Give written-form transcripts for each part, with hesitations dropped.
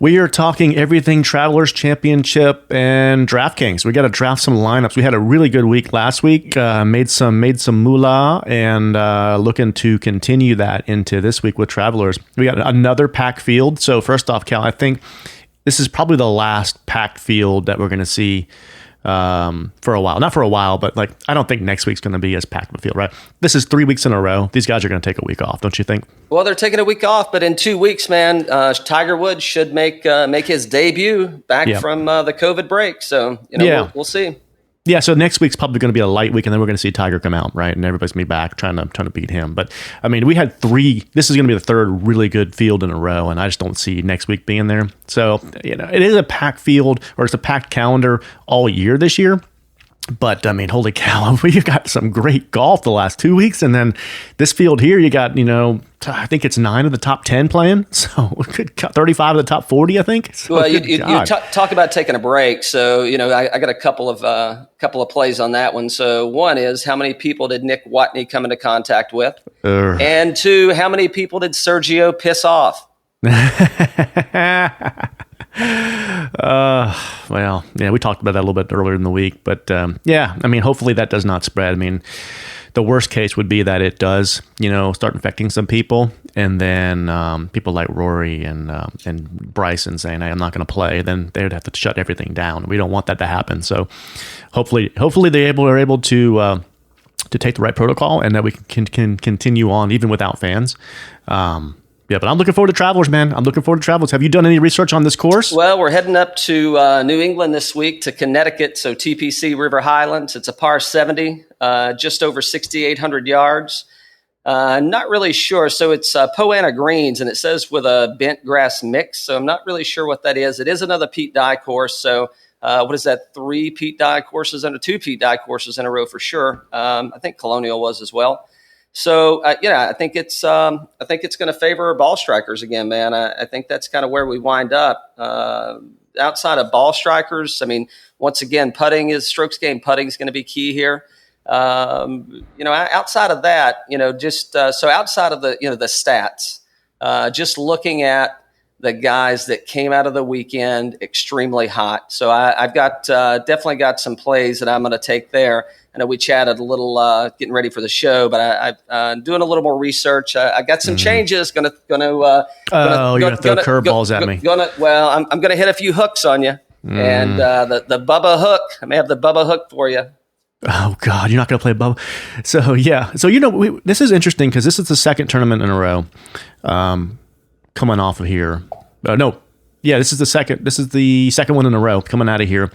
We are talking everything Travelers Championship and DraftKings. We got to draft some lineups. We had a really good week last week. Made some moolah, and looking to continue that into this week with Travelers. We got another packed field. So first off, Cal, I think this is probably the last packed field that we're going to see for a while. Not for a while, but like I don't think next week's going to be as packed of a field, right? This is 3 weeks in a row. These guys are going to take a week off, don't you think? Well, they're taking a week off, but in 2 weeks, man, Tiger Woods should make his debut back from the COVID break. So, we'll see. Yeah, so next week's probably going to be a light week, and then we're going to see Tiger come out, right? And everybody's going to be back trying to beat him. But, I mean, we had 3. This is going to be the third really good field in a row, and I just don't see next week being there. So, it is a packed field, or it's a packed calendar all year this year. But, I mean, holy cow, we've got some great golf the last 2 weeks. And then this field here, you got, I think it's 9 of the top 10 playing. So 35 of the top 40, I think. So, well, you talk about taking a break. So, I got a couple of plays on that one. So one is, how many people did Nick Watney come into contact with? And 2, how many people did Sergio piss off? Well, yeah, we talked about that a little bit earlier in the week, but I mean, hopefully that does not spread. I mean, the worst case would be that it does, start infecting some people, and then people like Rory and Bryson saying, "Hey, I'm not going to play," then they would have to shut everything down. We don't want that to happen. So, hopefully they are able to take the right protocol, and that we can continue on even without fans. Yeah, but I'm looking forward to Travelers, man. I'm looking forward to Travelers. Have you done any research on this course? Well, we're heading up to New England this week, to Connecticut. So TPC River Highlands. It's a par 70, just over 6,800 yards. Not really sure. So it's Poana greens, and it says with a bent grass mix. So I'm not really sure what that is. It is another Pete Dye course. So what is that? 2 Pete Dye courses in a row for sure. I think Colonial was as well. So, I think it's going to favor ball strikers again, man. I think that's kind of where we wind up. Outside of ball strikers, I mean, once again, strokes game putting is going to be key here. Outside of that, so outside of the stats, just looking at the guys that came out of the weekend extremely hot. So I've got definitely got some plays that I'm going to take there. I know we chatted a little getting ready for the show, but I'm doing a little more research. I got some changes. You're gonna throw curveballs at me. I'm gonna hit a few hooks on you, and the Bubba hook. I may have the Bubba hook for you. Oh God, you're not gonna play Bubba. So yeah, this is interesting because this is the second tournament in a row coming off of here. This is the second one in a row coming out of here,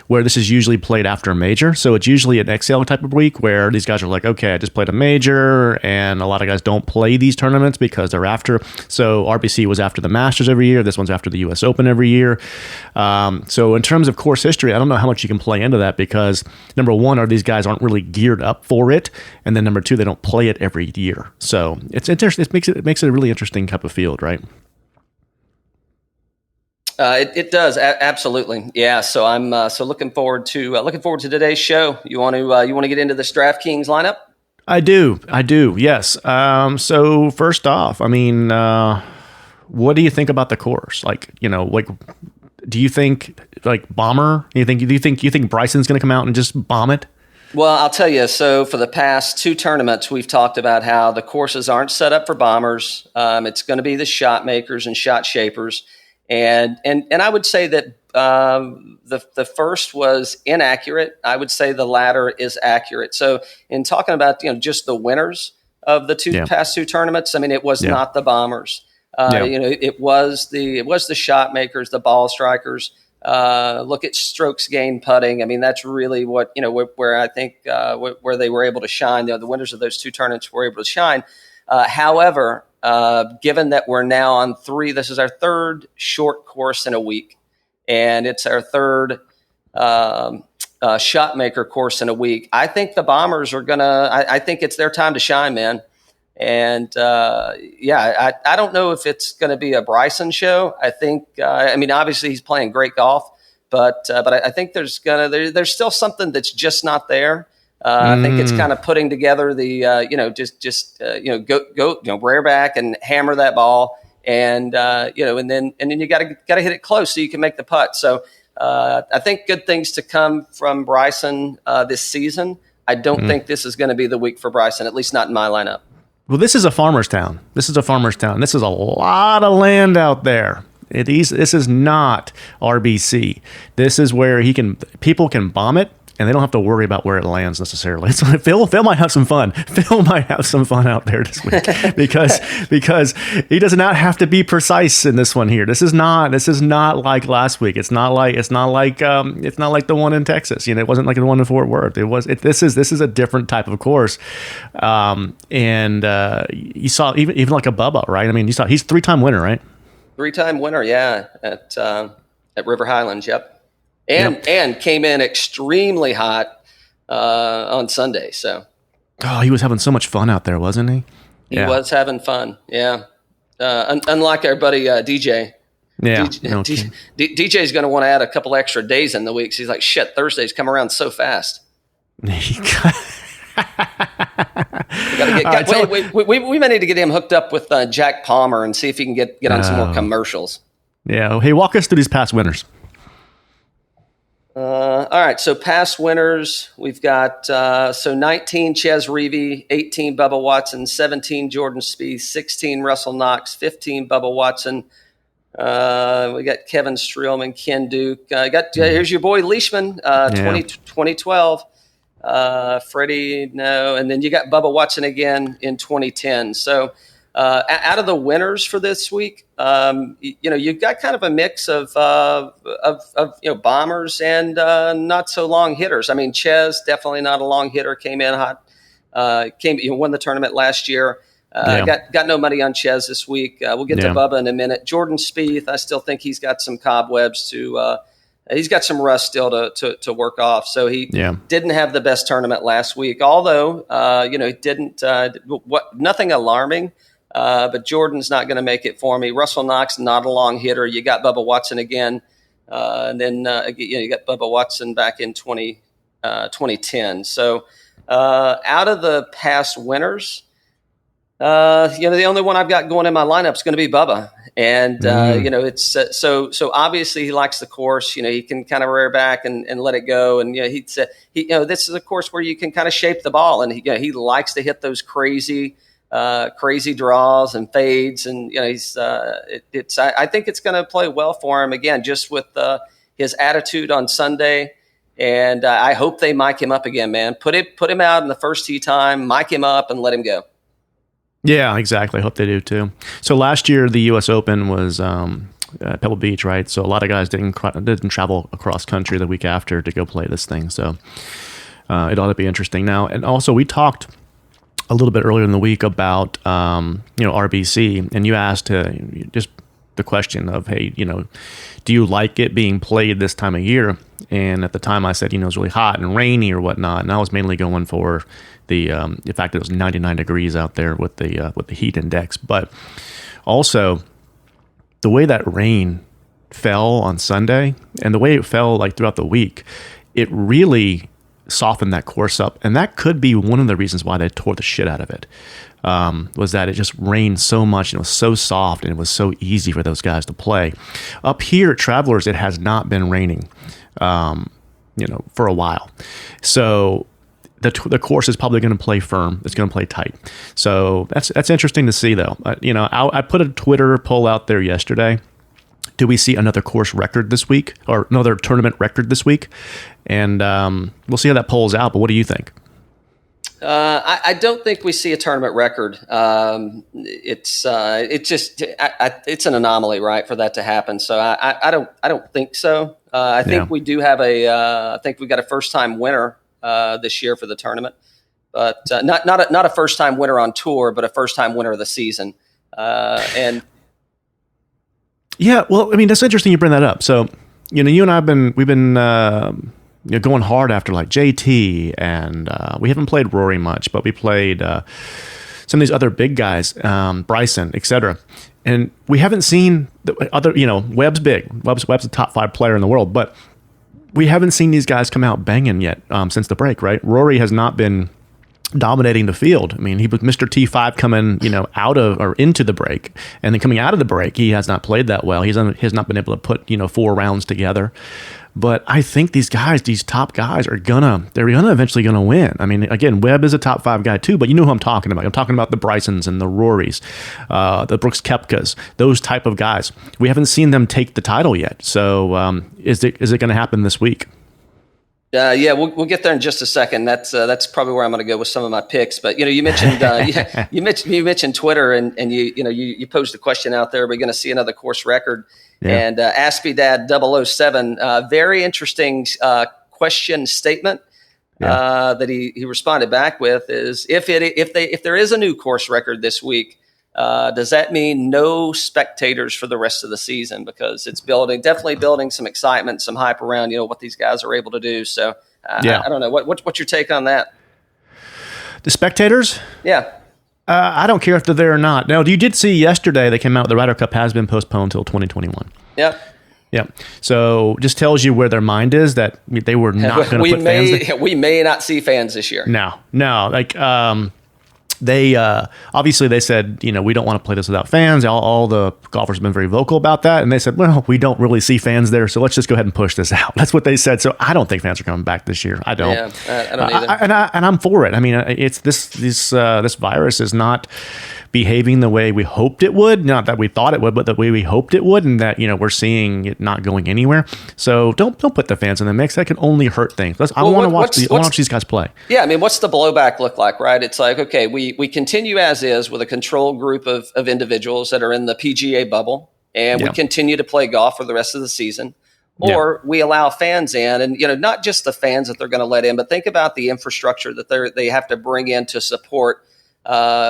where this is usually played after a major. So it's usually an exhale type of week where these guys are like, okay, I just played a major, and a lot of guys don't play these tournaments because they're after. So RBC was after the Masters every year. This one's after the U.S. Open every year. So in terms of course history, I don't know how much you can play into that because number one, these guys aren't really geared up for it, and then number two, they don't play it every year. So it's interesting. It makes it a really interesting type of field, right? It does absolutely, yeah. So I'm looking forward to today's show. You want to get into this DraftKings lineup? I do. Yes. So first off, I mean, what do you think about the course? Do you think bomber? Do you think Bryson's going to come out and just bomb it? Well, I'll tell you. So for the past 2 tournaments, we've talked about how the courses aren't set up for bombers. It's going to be the shot makers and shot shapers. And I would say that the first was inaccurate. I would say the latter is accurate. So in talking about just the winners of the past 2 tournaments, I mean it was not the bombers. It was the shot makers, the ball strikers. Look at strokes gained putting. I mean that's really what where I think where they were able to shine. The winners of those 2 tournaments were able to shine. However, given that we're now on 3, this is our 3rd short course in a week, and it's our 3rd shot maker course in a week. I think the bombers are I think it's their time to shine, man. And I don't know if it's going to be a Bryson show. I think, obviously he's playing great golf, but I think there's still something that's just not there. I think it's kind of putting together the, go rear back and hammer that ball and and then you got to hit it close so you can make the putt. So I think good things to come from Bryson this season. I don't think this is going to be the week for Bryson, at least not in my lineup. Well, this is a farmer's town. This is a lot of land out there. This is not RBC. This is where people can bomb it, and they don't have to worry about where it lands necessarily. So Phil might have some fun. Phil might have some fun out there this week because he does not have to be precise in this one here. This is not like last week. It's not like the one in Texas. It wasn't like the one in Fort Worth. This is a different type of course. And you saw even like a Bubba, right? I mean, you saw he's 3-time winner, right? 3-time winner, yeah, at River Highlands, yep. And came in extremely hot on Sunday. So, he was having so much fun out there, wasn't he? He was having fun. Yeah. Unlike our buddy DJ. Yeah. DJ's going to want to add a couple extra days in the week. So he's like, shit, Thursdays come around so fast. We may need to get him hooked up with Jack Palmer and see if he can get on some more commercials. Yeah. Hey, walk us through these past winners. All right, so past winners, we've got 19 Ches Reavie, 18 Bubba Watson, 17 Jordan Spieth, 16 Russell Knox, 15 Bubba Watson. We got Kevin Streelman, Ken Duke. Here's your boy Leishman, 2012. Freddie, no, and then you got Bubba Watson again in 2010. So out of the winners for this week, you've got kind of a mix of bombers and not so long hitters. I mean, Ches definitely not a long hitter. Came in hot. Won the tournament last year. Got no money on Ches this week. We'll get to Bubba in a minute. Jordan Spieth, I still think he's got some cobwebs to. He's got some rust still to work off. So he didn't have the best tournament last week. Although he didn't. Nothing alarming. But Jordan's not going to make it for me. Russell Knox, not a long hitter. You got Bubba Watson again. And then you got Bubba Watson back in 2010. So out of the past winners, the only one I've got going in my lineup is going to be Bubba. And, it's so obviously he likes the course. He can kind of rear back and let it go. And, this is a course where you can kind of shape the ball. And he likes to hit those crazy draws and fades, and I think it's going to play well for him again, just with his attitude on Sunday, and I hope they mic him up again, man. Put him out in the first tee time, mic him up, and let him go. Yeah, exactly. Hope they do too. So last year the U.S. Open was Pebble Beach, right? So a lot of guys didn't travel across country the week after to go play this thing. So it ought to be interesting now. And also we talked a little bit earlier in the week about RBC, and you asked just the question of, hey, do you like it being played this time of year? And at the time I said, it's really hot and rainy or whatnot, and I was mainly going for the fact that it was 99 degrees out there with the heat index, but also the way that rain fell on Sunday and the way it fell like throughout the week, it really soften that course up, and that could be one of the reasons why they tore the shit out of it. Was that it just rained so much and it was so soft and it was so easy for those guys to play. Up here at Travelers, it has not been raining, for a while. So the course is probably going to play firm. It's going to play tight. So that's interesting to see, though. I put a Twitter poll out there yesterday. Do we see another course record this week or another tournament record this week? And we'll see how that polls out. But what do you think? I don't think we see a tournament record. It's an anomaly, right, for that to happen. So I don't think so. I think we do have I think we got a first time winner this year for the tournament, but not a first time winner on tour, but a first time winner of the season. Yeah, well, I mean, that's interesting you bring that up. So, you and I we've been going hard after like JT, and we haven't played Rory much, but we played some of these other big guys, Bryson, etc. And we haven't seen the other, Webb's big. Webb's a top 5 player in the world, but we haven't seen these guys come out banging yet since the break, right? Rory has not been dominating the field. I mean, he was Mr. T5 coming, out of or into the break, and then coming out of the break, he has not played that well. He has not been able to put 4 rounds together. But I think these top guys they're eventually gonna win. I mean, again, Webb is a top 5 guy too, but you know who I'm talking about. I'm talking about the Brysons and the Rorys, the Brooks Koepkas, those type of guys. We haven't seen them take the title yet. So is it going to happen this week? Yeah, we'll get there in just a second. That's probably where I'm going to go with some of my picks. But you mentioned you mentioned Twitter, and you posed a question out there. We're going to see another course record, and AspyDad007, very interesting question statement that he responded back with is if there is a new course record this week. Does that mean no spectators for the rest of the season? Because it's definitely building some excitement, some hype around, what these guys are able to do. So I don't know. What's your take on that? The spectators? Yeah. I don't care if they're there or not. Now, you did see yesterday they came out, the Ryder Cup has been postponed until 2021. Yep. Yeah. So just tells you where their mind is, that they were not going to put fans there. We may not see fans this year. No. Like, they obviously they said, we don't want to play this without fans. All the golfers have been very vocal about that, and they said, well, we don't really see fans there, so let's just go ahead and push this out. That's what they said. So I don't think fans are coming back this year. I don't. Yeah, I don't either. And I'm for it. I mean, it's this virus is not behaving the way we hoped it would. Not that we thought it would, but the way we hoped it would, and that we're seeing it not going anywhere. So don't put the fans in the mix. That can only hurt things. I want to watch these guys play. Yeah, I mean, what's the blowback look like, right? It's like, okay, we continue as is with a controlled group of individuals that are in the PGA bubble, and we continue to play golf for the rest of the season. Or we allow fans in, and not just the fans that they're going to let in, but think about the infrastructure that they have to bring in to support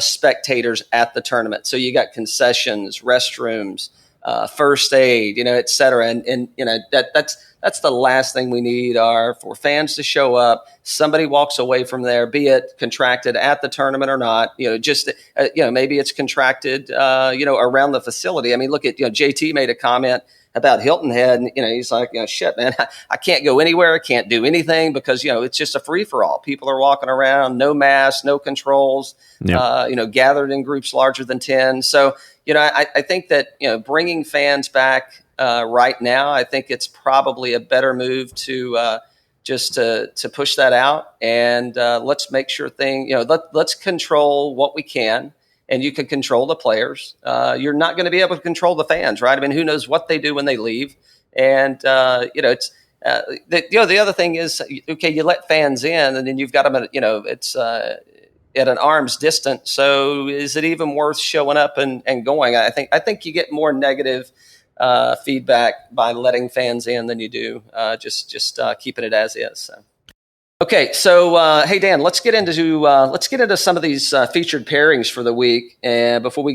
spectators at the tournament. So you got concessions, restrooms, first aid, et cetera. And that's the last thing we need are for fans to show up. Somebody walks away from there, be it contracted at the tournament or not, maybe it's contracted, around the facility. I mean, look at, JT made a comment about Hilton Head, and he's like, shit, man, I can't go anywhere, I can't do anything because it's just a free for all. People are walking around, no masks, no controls, gathered in groups larger than 10. So I think that bringing fans back right now, I think it's probably a better move to just to push that out, and let's make sure let's control what we can. And you can control the players. You're not going to be able to control the fans, right? I mean, who knows what they do when they leave? And it's the other thing is, okay, you let fans in, and then you've got them at it's at an arm's distance. So is it even worth showing up and going? I think you get more negative feedback by letting fans in than you do just keeping it as is. So. Okay, so hey Dan, let's get into some of these featured pairings for the week. And before we